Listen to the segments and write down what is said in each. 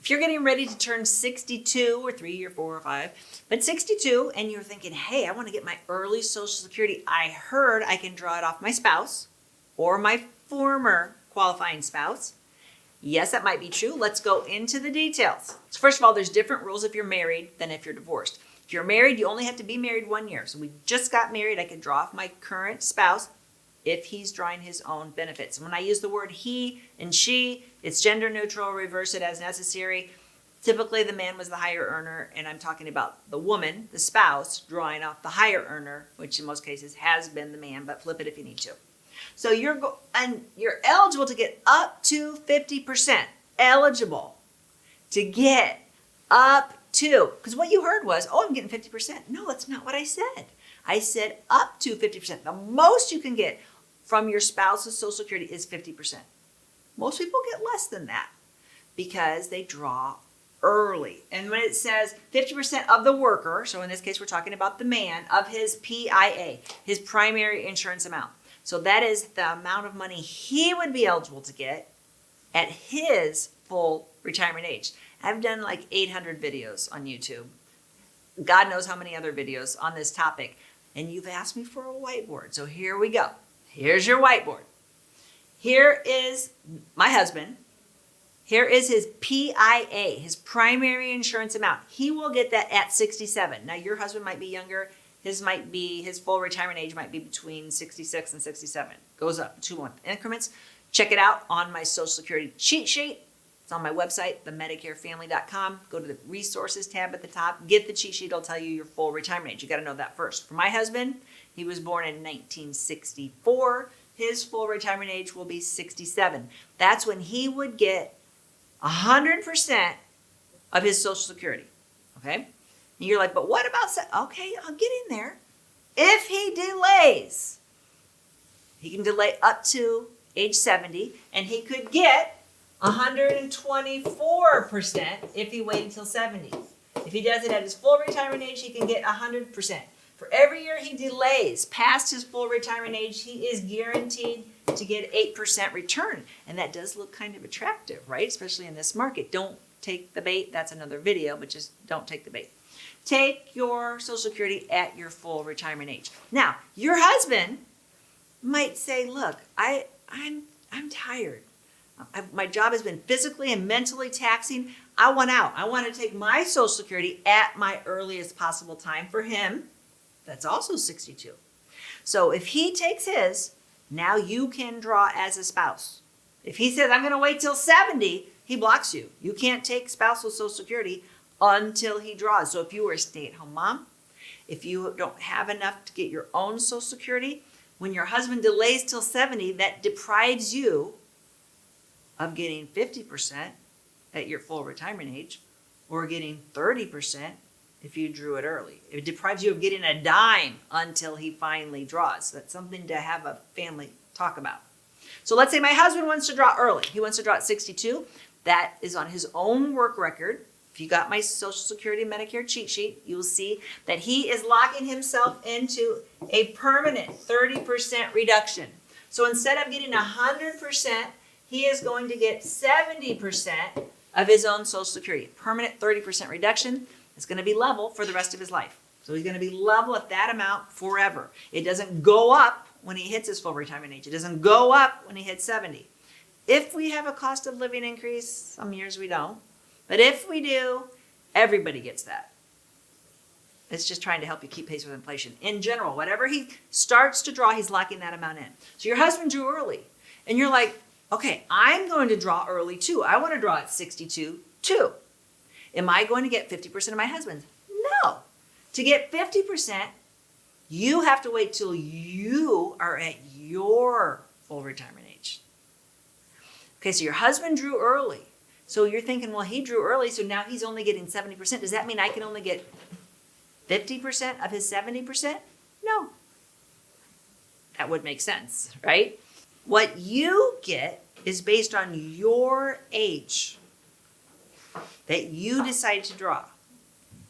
If you're getting ready to turn 62 or 3 or 4 or 5, but 62 and you're thinking, hey, I want to get my early Social Security. I heard I can draw it off my spouse or my former qualifying spouse. Yes, that might be true. Let's go into the details. So first of all, there's different rules if you're married than if you're divorced. If you're married, you only have to be married 1 year. So we just got married. I could draw off my current spouse if he's drawing his own benefits. And when I use the word he and she, it's gender neutral, reverse it as necessary. Typically, the man was the higher earner, and I'm talking about the woman, the spouse, drawing off the higher earner, which in most cases has been the man, but flip it if you need to. So you're eligible to get up to 50%. Eligible to get up to, because what you heard was, oh, I'm getting 50%. No, that's not what I said. I said up to 50%. The most you can get from your spouse's Social Security is 50%. Most people get less than that because they draw early. And when it says 50% of the worker, so in this case we're talking about the man, of his PIA, his primary insurance amount. So that is the amount of money he would be eligible to get at his full retirement age. I've done like 800 videos on YouTube. God knows how many other videos on this topic. And you've asked me for a whiteboard. So here we go. Here's your whiteboard. Here is my husband. Here is his PIA, his primary insurance amount. He will get that at 67. Now your husband might be younger. His full retirement age might be between 66 and 67. Goes up 2-month increments. Check it out on my Social Security cheat sheet. It's on my website, themedicarefamily.com. Go to the resources tab at the top. Get the cheat sheet. It'll tell you your full retirement age. You got to know that first. For my husband, he was born in 1964. His full retirement age will be 67. That's when he would get 100% of his Social Security. Okay? And you're like, but what about... Okay, I'll get in there. If he delays, he can delay up to age 70, and he could get 124% if he waited until 70. If he does it at his full retirement age, he can get 100%. For every year he delays past his full retirement age, he is guaranteed to get 8% return. And that does look kind of attractive, right? Especially in this market. Don't take the bait. That's another video, but just don't take the bait. Take your Social Security at your full retirement age. Now, your husband might say, look, I'm tired. My job has been physically and mentally taxing. I want out. I want to take my Social Security at my earliest possible time. For him, that's also 62. So if he takes his, now you can draw as a spouse. If he says, I'm going to wait till 70, he blocks you. You can't take spousal Social Security until he draws. So if you were a stay-at-home mom, if you don't have enough to get your own Social Security, when your husband delays till 70, that deprives you of getting 50% at your full retirement age, or getting 30% if you drew it early. It deprives you of getting a dime until he finally draws. That's something to have a family talk about. So let's say my husband wants to draw early. He wants to draw at 62. That is on his own work record. If you got my Social Security Medicare cheat sheet, you'll see that he is locking himself into a permanent 30% reduction. So instead of getting 100%, he is going to get 70% of his own Social Security. Permanent 30% reduction is going to be level for the rest of his life. So he's going to be level at that amount forever. It doesn't go up when he hits his full retirement age. It doesn't go up when he hits 70. If we have a cost of living increase, some years we don't. But if we do, everybody gets that. It's just trying to help you keep pace with inflation. In general, whatever he starts to draw, he's locking that amount in. So your husband drew early. And you're like, okay, I'm going to draw early too. I want to draw at 62 too. Am I going to get 50% of my husband's? No. To get 50%, you have to wait till you are at your full retirement age. Okay, so your husband drew early. So you're thinking, well, he drew early, so now he's only getting 70%. Does that mean I can only get 50% of his 70%? No. That would make sense, right? What you get is based on your age that you decided to draw.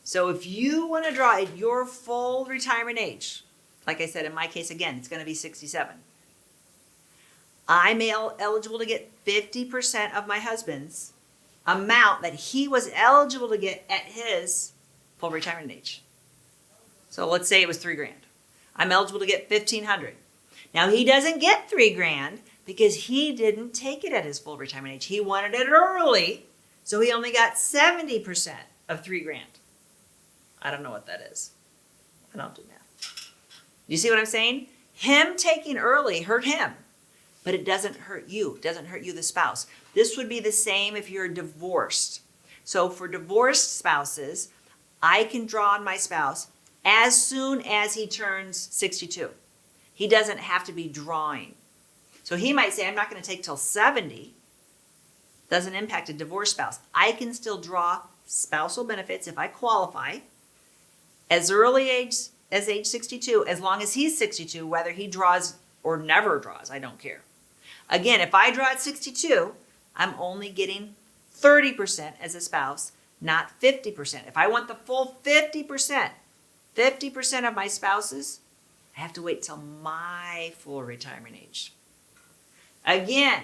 So if you want to draw at your full retirement age, like I said, in my case, again, it's going to be 67. I'm eligible to get 50% of my husband's amount that he was eligible to get at his full retirement age. So let's say it was $3,000. I'm eligible to get $1,500. Now he doesn't get $3,000 because he didn't take it at his full retirement age. He wanted it early, so he only got 70% of $3,000. I don't know what that is. I don't do math. You see what I'm saying? Him taking early hurt him, but it doesn't hurt you. It doesn't hurt you, the spouse. This would be the same if you're divorced. So for divorced spouses, I can draw on my spouse as soon as he turns 62. He doesn't have to be drawing. So he might say, I'm not going to take till 70. Doesn't impact a divorced spouse. I can still draw spousal benefits if I qualify as early as age 62, as long as he's 62, whether he draws or never draws, I don't care. Again, if I draw at 62, I'm only getting 30% as a spouse, not 50%. If I want the full 50% of my spouses, I have to wait till my full retirement age. Again,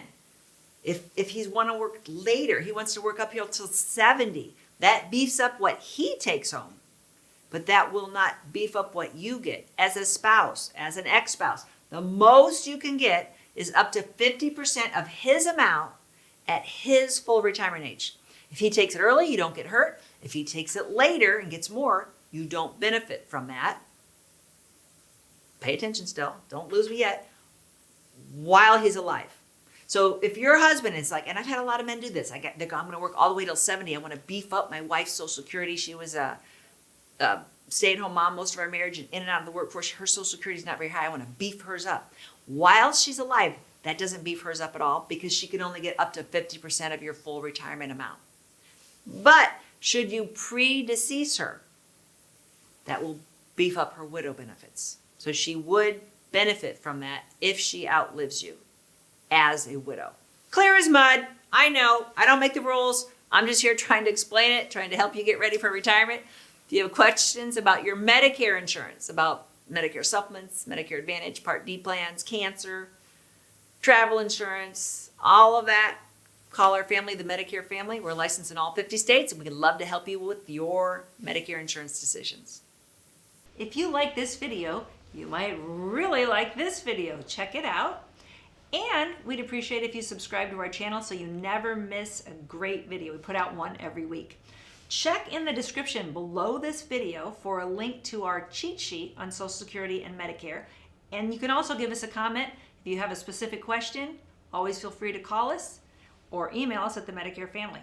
if he's want to work later, he wants to work up here till 70, that beefs up what he takes home. But that will not beef up what you get as a spouse, as an ex-spouse. The most you can get is up to 50% of his amount at his full retirement age. If he takes it early, you don't get hurt. If he takes it later and gets more, you don't benefit from that. Pay attention still. Don't lose me yet. While he's alive. So if your husband is like, and I've had a lot of men do this, I'm going to work all the way till 70. I want to beef up my wife's Social Security. She was a stay-at-home mom most of our marriage and in and out of the workforce. Her Social Security is not very high. I want to beef hers up. While she's alive, that doesn't beef hers up at all because she can only get up to 50% of your full retirement amount. But should you predecease her, that will beef up her widow benefits. So she would benefit from that if she outlives you as a widow. Clear as mud. I know. I don't make the rules. I'm just here trying to explain it, trying to help you get ready for retirement. If you have questions about your Medicare insurance, about Medicare supplements, Medicare Advantage, Part D plans, cancer, travel insurance, all of that, call our family the Medicare Family. We're licensed in all 50 states, and we'd love to help you with your Medicare insurance decisions. If you like this video, you might really like this video. Check it out. And we'd appreciate if you subscribe to our channel so you never miss a great video. We put out one every week. Check in the description below this video for a link to our cheat sheet on Social Security and Medicare. And you can also give us a comment if you have a specific question. Always feel free to call us or email us at the Medicare Family.